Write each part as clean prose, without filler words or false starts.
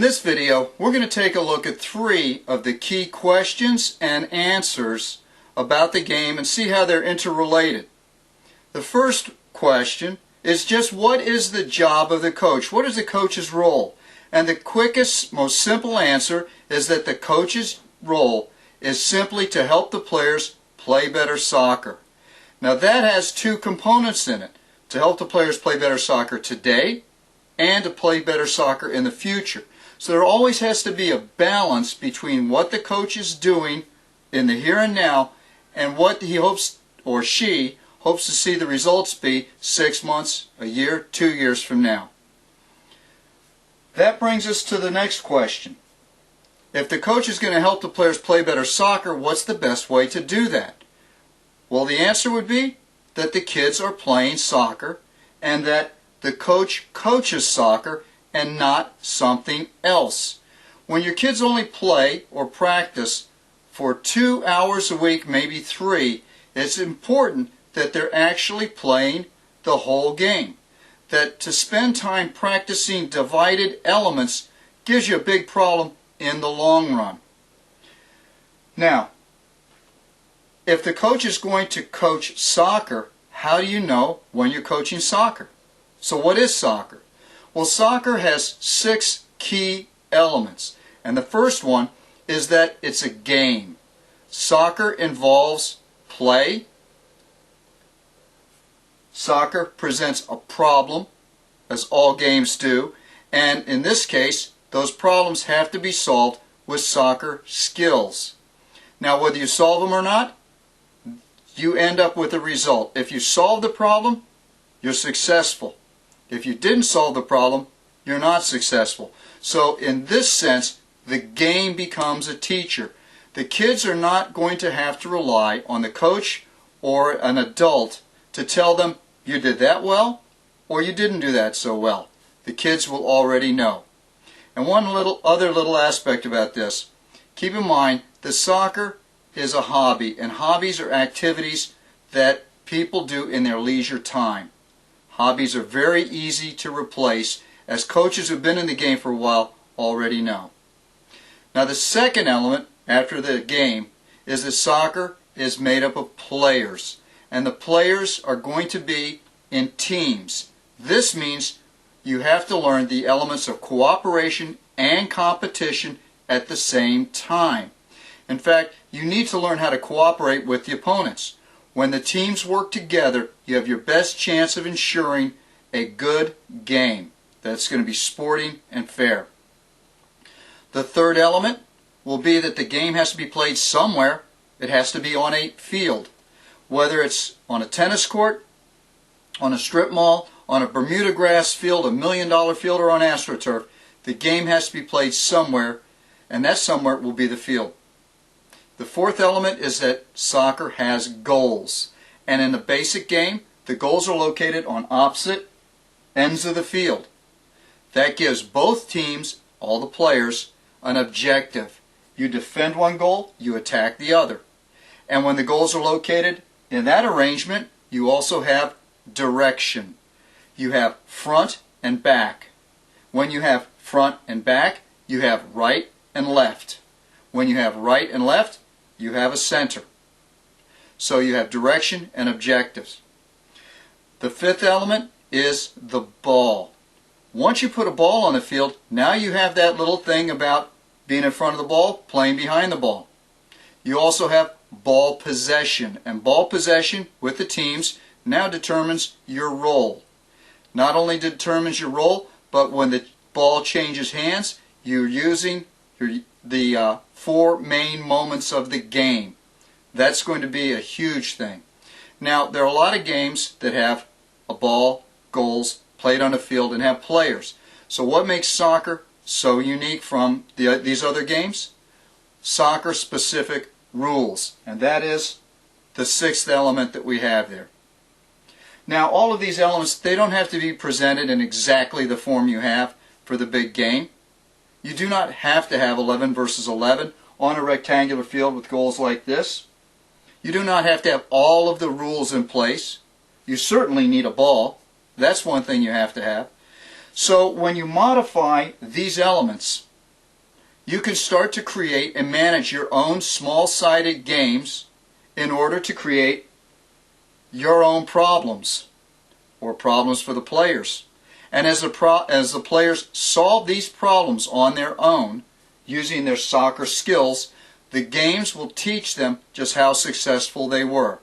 this video, we're going to take a look at 3 of the key questions and answers about the game and see how they're interrelated. The first question is just what is the job of the coach? What is the coach's role? And the quickest, most simple answer is that the coach's role is simply to help the players play better soccer. Now that has 2 components in it: to help the players play better soccer today and to play better soccer in the future. So there always has to be a balance between what the coach is doing in the here and now and what he hopes, or she hopes, to see the results be 6 months, a year, 2 years from now. That brings us to the next question. If the coach is going to help the players play better soccer, what's the best way to do that? Well, the answer would be that the kids are playing soccer and that the coach coaches soccer and not something else. When your kids only play or practice for 2 hours a week, maybe 3, it's important that they're actually playing the whole game. That to spend time practicing divided elements gives you a big problem in the long run. Now, if the coach is going to coach soccer, how do you know when you're coaching soccer? So what is soccer? Well, soccer has 6 key elements. And the first one is that it's a game. Soccer involves play. Soccer presents a problem, as all games do. And in this case, those problems have to be solved with soccer skills. Now, whether you solve them or not, you end up with a result. If you solve the problem, you're successful. If you didn't solve the problem, you're not successful. So in this sense, the game becomes a teacher. The kids are not going to have to rely on the coach or an adult to tell them you did that well or you didn't do that so well. The kids will already know. And one other little aspect about this, keep in mind that soccer is a hobby, and hobbies are activities that people do in their leisure time. Hobbies are very easy to replace, as coaches who've been in the game for a while already know. Now the second element after the game is that soccer is made up of players, and the players are going to be in teams. This means you have to learn the elements of cooperation and competition at the same time. In fact, you need to learn how to cooperate with the opponents. When the teams work together, you have your best chance of ensuring a good game that's going to be sporting and fair. The third element will be that the game has to be played somewhere. It has to be on a field. Whether it's on a tennis court, on a strip mall, on a Bermuda grass field, $1 million field, or on AstroTurf, the game has to be played somewhere, and that somewhere will be the field. The fourth element is that soccer has goals. And in the basic game, the goals are located on opposite ends of the field. That gives both teams, all the players, an objective. You defend one goal, you attack the other. And when the goals are located in that arrangement, you also have direction. You have front and back. When you have front and back, you have right and left. When you have right and left, you have a center. So you have direction and objectives. The fifth element is the ball. Once you put a ball on the field, now you have that little thing about being in front of the ball, playing behind the ball. You also have ball possession, and ball possession with the teams now determines your role. Not only determines your role, but when the ball changes hands, you're using the 4 main moments of the game. That's going to be a huge thing. Now, there are a lot of games that have a ball, goals, played on a field, and have players. So what makes soccer so unique from these other games? Soccer-specific rules. And that is the 6th element that we have there. Now, all of these elements, they don't have to be presented in exactly the form you have for the big game. You do not have to have 11 versus 11 on a rectangular field with goals like this. You do not have to have all of the rules in place. You certainly need a ball. That's one thing you have to have. So when you modify these elements you can start to create and manage your own small-sided games in order to create your own problems or problems for the players. And as the players solve these problems on their own using their soccer skills, the games will teach them just how successful they were.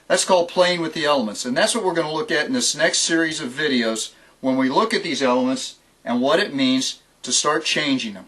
That's called playing with the elements, and that's what we're going to look at in this next series of videos when we look at these elements and what it means to start changing them.